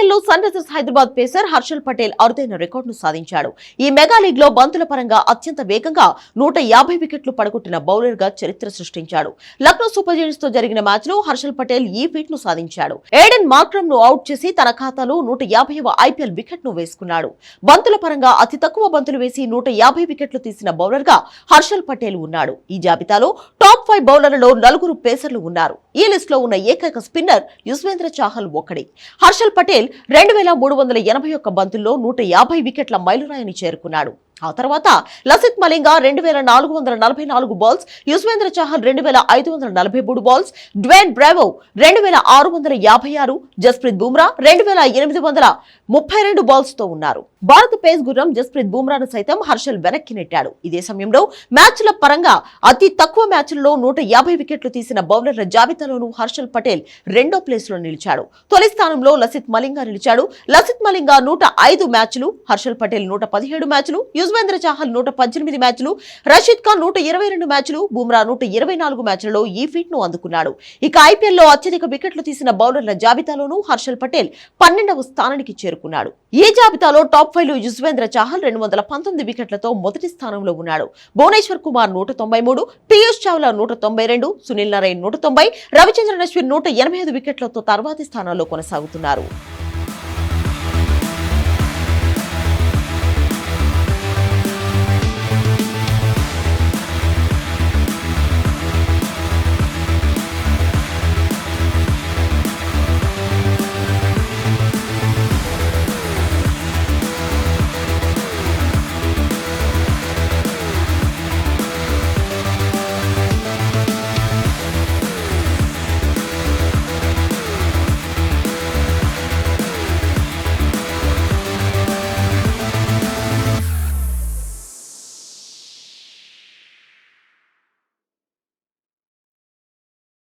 IPL లో Sunrisers Hyderabad pacer Harshal Patel అరుదైన రికార్డును సాధించాడు. ఈ మెగా లీగ్ లో బంతుల పరంగా అత్యంత వేగంగా 150 వికెట్లు పడగొట్టిన బౌలర్ గా చరిత్ర సృష్టించాడు. లక్నో సూపర్ జైంట్స్ తో జరిగిన మ్యాచ్ లో హర్షల్ పటేల్ ఈ ఫీట్ ను సాధించాడు. ఏడెన్ మార్క్రమ్ ను అవుట్ చేసి తన ఖాతాలో 150వ ఐపీఎల్ వికెట్ ను వేసుకున్నాడు. బంతుల పరంగా అతి తక్కువ బంతులు వేసి 150 వికెట్లు తీసిన బౌలర్ గా హర్షల్ పటేల్ ఉన్నాడు. ఈ జాబితాలో టాప్ 5 బౌలర్లలో 4 పేసర్లు ఉన్నారు. ఈ లిస్ట్ లో ఉన్న ఏకైక స్పిన్నర్ యుజ్వేంద్ర చాహల్ ఒక్కడే. హర్షల్ పటేల్ 2381 బంతుల్లో 150 వికెట్ల మైలురాయిని చేరుకున్నాడు. ఆ తర్వాత Lasith Malinga 2444 balls, Yuzvendra Chahal 2543 balls, Dwayne Bravo 2656, Jasprit Bumrah 2832 balls తో ఉన్నారు. భారత పేస్ గుర్రం జస్ప్రీత్ బుమ్రాను సైతం హర్షల్ వెనక్కి నెట్టాడు. ఇదే సమయంలో మ్యాచ్ల పరంగా అతి తక్కువ మ్యాచ్లలో 150 వికెట్లు తీసిన బౌలర్ల జాబితాలోనూ హర్షల్ పటేల్ రెండో ప్లేస్ లో నిలిచాడు. తొలి స్థానంలో లసిత్ మలింగా నిలిచాడు. లసిత్ మలింగా 105 మ్యాచ్లు, హర్షల్ పటేల్ 117 మ్యాచ్లు, యుజ్వేంద్ర చాహల్ 118 మ్యాచ్లు, రషీద్ ఖాన్ 122 మ్యాచ్లు, బుమ్రా 124 మ్యాచ్లలో ఈ ఫీట్ ను అందుకున్నాడు. ఇక ఐపీఎల్ లో అత్యధిక వికెట్లు తీసిన బౌలర్ల జాబితాలోనూ హర్షల్ పటేల్ 12వ స్థానానికి చేరుకున్నాడు. ఈ జాబితాలో టాప్ 5 లో యుజ్వేంద్ర చాహల్ 219 వికెట్లతో మొదటి స్థానంలో ఉన్నాడు. భువనేశ్వర్ కుమార్ 193, పీయూష్ చావ్లా 192, సునీల్ నారాయణ్ 190, రవిచంద్రన్ అశ్విన్ 185 వికెట్లతో తర్వాతి స్థానాల్లో కొనసాగుతున్నారు.